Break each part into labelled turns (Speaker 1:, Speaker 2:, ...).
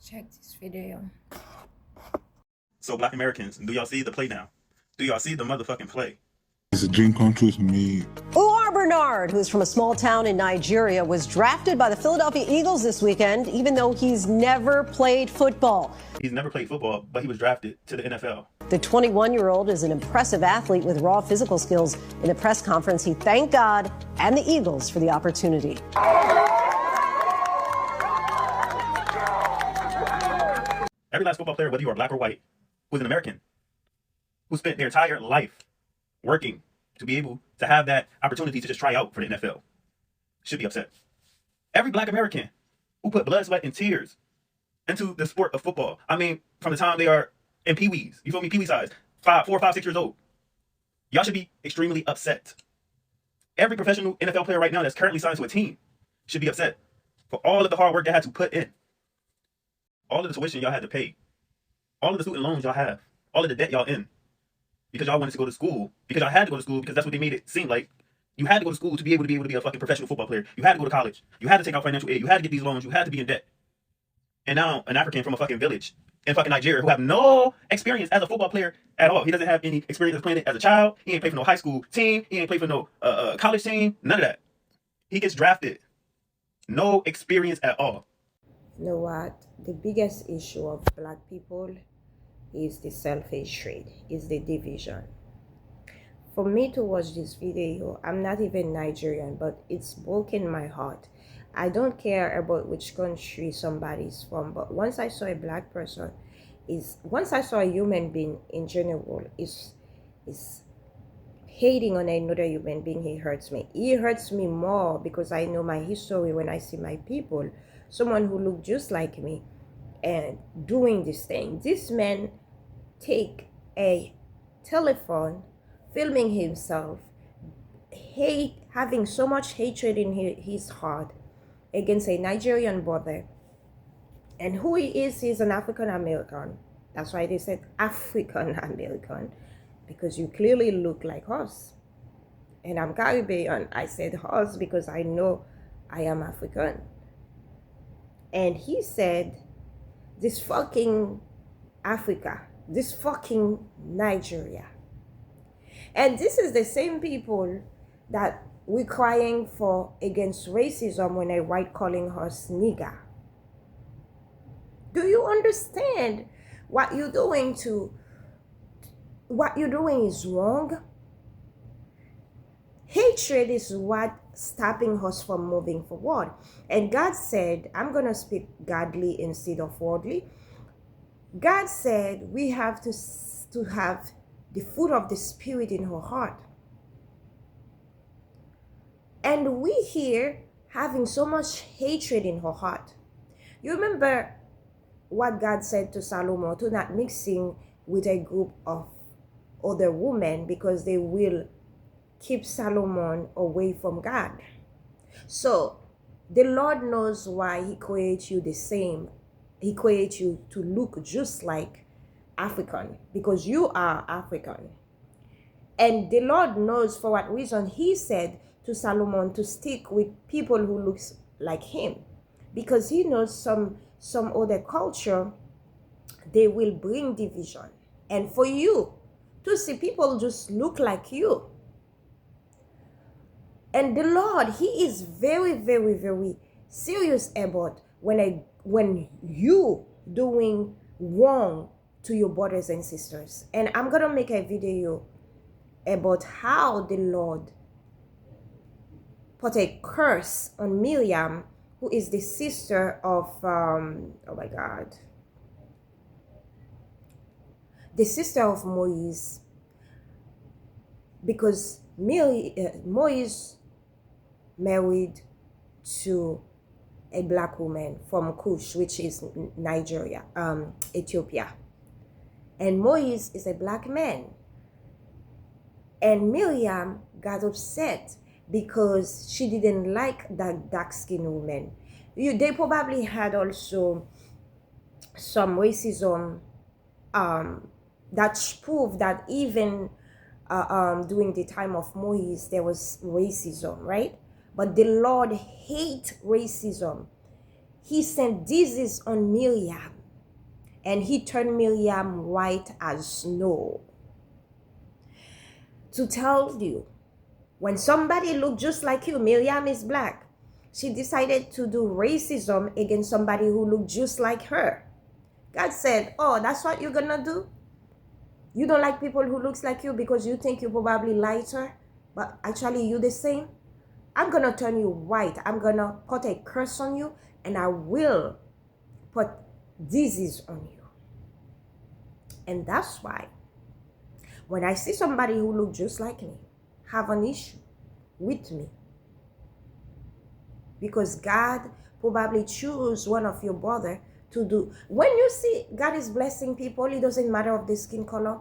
Speaker 1: Check this video.
Speaker 2: So Black Americans, do y'all see the play now? Do y'all see the motherfucking play?
Speaker 3: It's a dream come true to me.
Speaker 4: Umar Bernard, who's from a small town in Nigeria, was drafted by the Philadelphia Eagles this weekend, even though he's never played football.
Speaker 2: He's never played football, but he was drafted to the NFL.
Speaker 4: The 21-year-old is an impressive athlete with raw physical skills. In a press conference, he thanked God and the Eagles for the opportunity.
Speaker 2: Every last football player, whether you are black or white, who's an American, who spent their entire life working to be able to have that opportunity to just try out for the NFL, should be upset. Every black American who put blood, sweat, and tears into the sport of football, I mean, from the time they are in pee-wees, you feel me, pee-wee size, 4, 5, 6 years old, y'all should be extremely upset. Every professional NFL player right now that's currently signed to a team should be upset for all of the hard work they had to put in, all of the tuition y'all had to pay, all of the student loans y'all have, all of the debt y'all in, because y'all wanted to go to school, because y'all had to go to school, because that's what they made it seem like. You had to go to school to be able to be a fucking professional football player. You had to go to college. You had to take out financial aid. You had to get these loans. You had to be in debt. And now an African from a fucking village in fucking Nigeria who have no experience as a football player at all. He doesn't have any experience playing it as a child. He ain't played for no high school team. He ain't played for no college team. None of that. He gets drafted. No experience at all.
Speaker 1: You know what? The biggest issue of black people is the self-hatred, is the division. For me to watch this video, I'm not even Nigerian, but it's broken my heart. I don't care about which country somebody's from, but once I saw a black person, once I saw a human being in general, is hating on another human being, he hurts me. He hurts me more because I know my history when I see my people, someone who look just like me, and doing this thing. This man take a telephone, filming himself, having so much hatred in his heart against a Nigerian brother. And who he is, he's an African American. That's why they said African American, because you clearly look like us. And I'm Caribbean. I said us because I know I am African. And he said, this fucking Africa, this fucking Nigeria. And this is the same people that we're crying for against racism when a white calling us nigger. Do you understand what you're doing what you're doing is wrong? Hatred is what stopping us from moving forward. And God said, I'm going to speak godly instead of worldly. God said we have to have the fruit of the Spirit in our heart. And we here having so much hatred in our heart. You remember what God said to Solomon, to not mixing with a group of other women because they will keep Solomon away from God. So the Lord knows why he creates you the same. He creates you to look just like African because you are African. And the Lord knows for what reason he said to Solomon to stick with people who looks like him, because he knows some other culture, they will bring division. And for you to see people just look like you, and the Lord, he is very, very, very serious about when you doing wrong to your brothers and sisters. And I'm gonna make a video about how the Lord put a curse on Miriam, who is the sister of the sister of Moses, because Moses married to a black woman from Kush, which is Nigeria, Ethiopia. And Moses is a black man. And Miriam got upset because she didn't like that dark-skinned woman. They probably had also some racism that proved that even during the time of Moses, there was racism, right? But the Lord hates racism. he sent disease on Miriam, and he turned Miriam white as snow. To tell you, when somebody looked just like you, Miriam is black, she decided to do racism against somebody who looked just like her. God said, oh, that's what you're gonna do? You don't like people who looks like you because you think you're probably lighter, but actually you're the same? I'm gonna turn you white. I'm gonna put a curse on you, and I will put disease on you. And that's why when I see somebody who looks just like me have an issue with me, because God probably choose one of your brother to do. When you see God is blessing people, it doesn't matter of the skin color,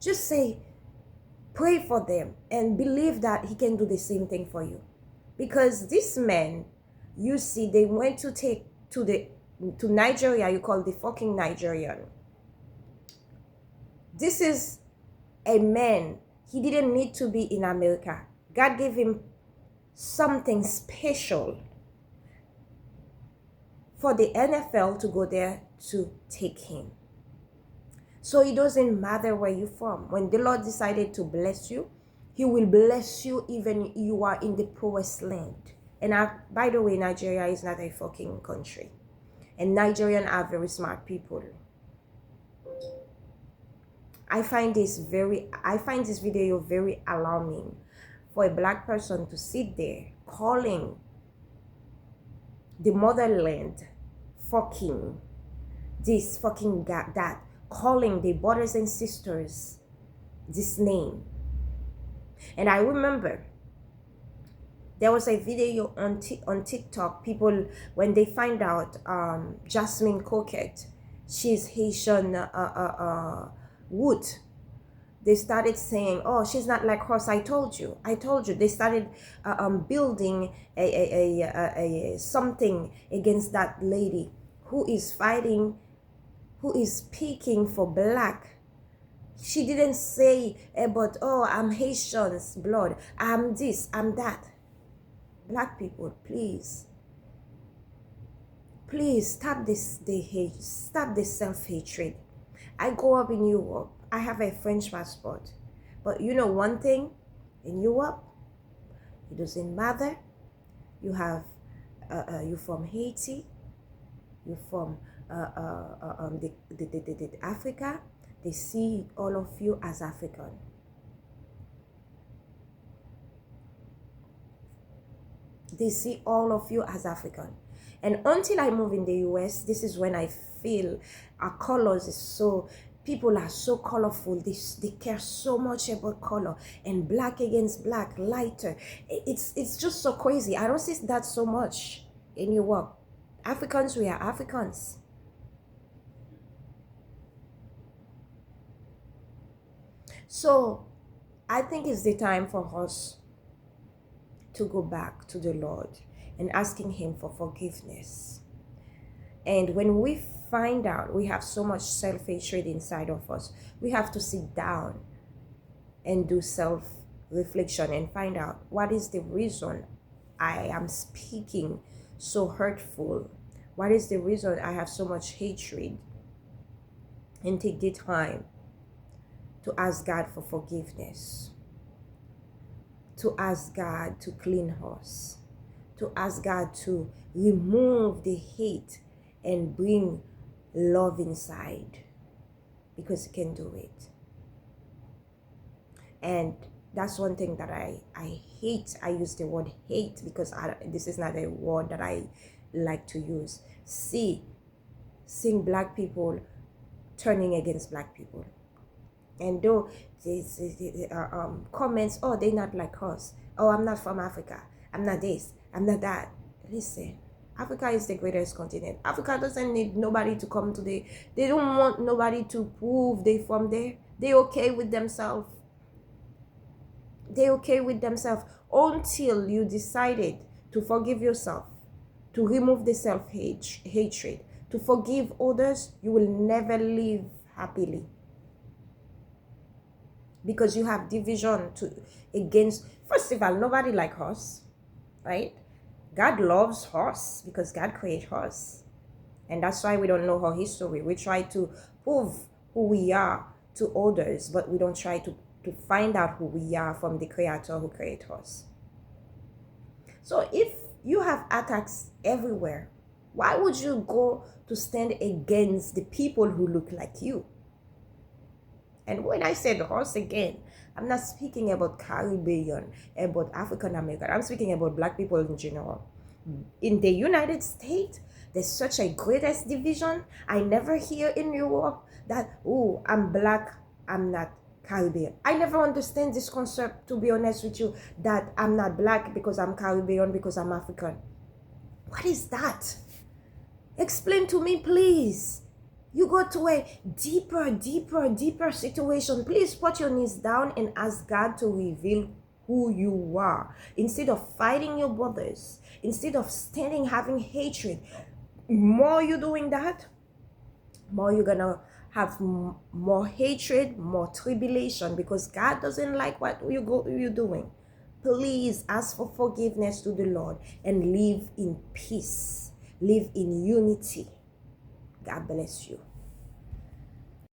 Speaker 1: just say, pray for them and believe that he can do the same thing for you. Because this man, you see, they went to take to Nigeria. You call the fucking Nigerian. This is a man. He didn't need to be in America. God gave him something special for the NFL to go there to take him. So it doesn't matter where you're from. When the Lord decided to bless you, he will bless you even you are in the poorest land. And by the way, Nigeria is not a fucking country. And Nigerians are very smart people. I find this video very alarming for a black person to sit there calling the motherland fucking this, fucking that, calling the brothers and sisters this name. And I remember there was a video on TikTok, people, when they find out Jasmine Coquette, she's Haitian wood, they started saying, oh, she's not like us. I told you. They started building a something against that lady who is fighting, who is speaking for black. She didn't say about, oh, I'm Haitian's blood, I'm this, I'm that. Black people, please stop this, stop this self-hatred. I grew up in Europe. I have a French passport. But you know one thing, in Europe, it doesn't matter. You have, you're from Haiti, you're from the Africa. They see all of you as African. They see all of you as African. And until I move in the US, this is when I feel our colors is so, people are so colorful. They care so much about color, and black against black, lighter. It's just so crazy. I don't see that so much in Europe. Africans, we are Africans. So I think it's the time for us to go back to the Lord and asking him for forgiveness. And when we find out we have so much self-hatred inside of us, we have to sit down and do self-reflection and find out what is the reason I am speaking so hurtful. What is the reason I have so much hatred? And take the time to ask God for forgiveness, to ask God to clean us, to ask God to remove the hate and bring love inside, because he can do it. And that's one thing that I hate. I use the word hate because this is not a word that I like to use. Seeing black people turning against black people. And though these comments, oh, they're not like us. Oh, I'm not from Africa. I'm not this. I'm not that. Listen, Africa is the greatest continent. Africa doesn't need nobody to come to they don't want nobody to prove they from there. They okay with themselves. They okay with themselves until you decided to forgive yourself, to remove the self-hatred, to forgive others. You will never live happily. Because you have division against, first of all, nobody like us, right? God loves us because God created us. And that's why we don't know our history. We try to prove who we are to others, but we don't try to find out who we are from the Creator who created us. So if you have attacks everywhere, why would you go to stand against the people who look like you? And when I said us again, I'm not speaking about Caribbean, about African American. I'm speaking about Black people in general. In the United States, there's such a greatest division. I never hear in Europe that, oh, I'm Black, I'm not Caribbean. I never understand this concept, to be honest with you, that I'm not Black because I'm Caribbean, because I'm African. What is that? Explain to me, please. You go to a deeper situation. Please put your knees down and ask God to reveal who you are. Instead of fighting your brothers, instead of standing having hatred, more you're doing that, more you're gonna have more hatred, more tribulation, because God doesn't like what you're doing. Please ask for forgiveness to the Lord and live in peace, live in unity. God bless you.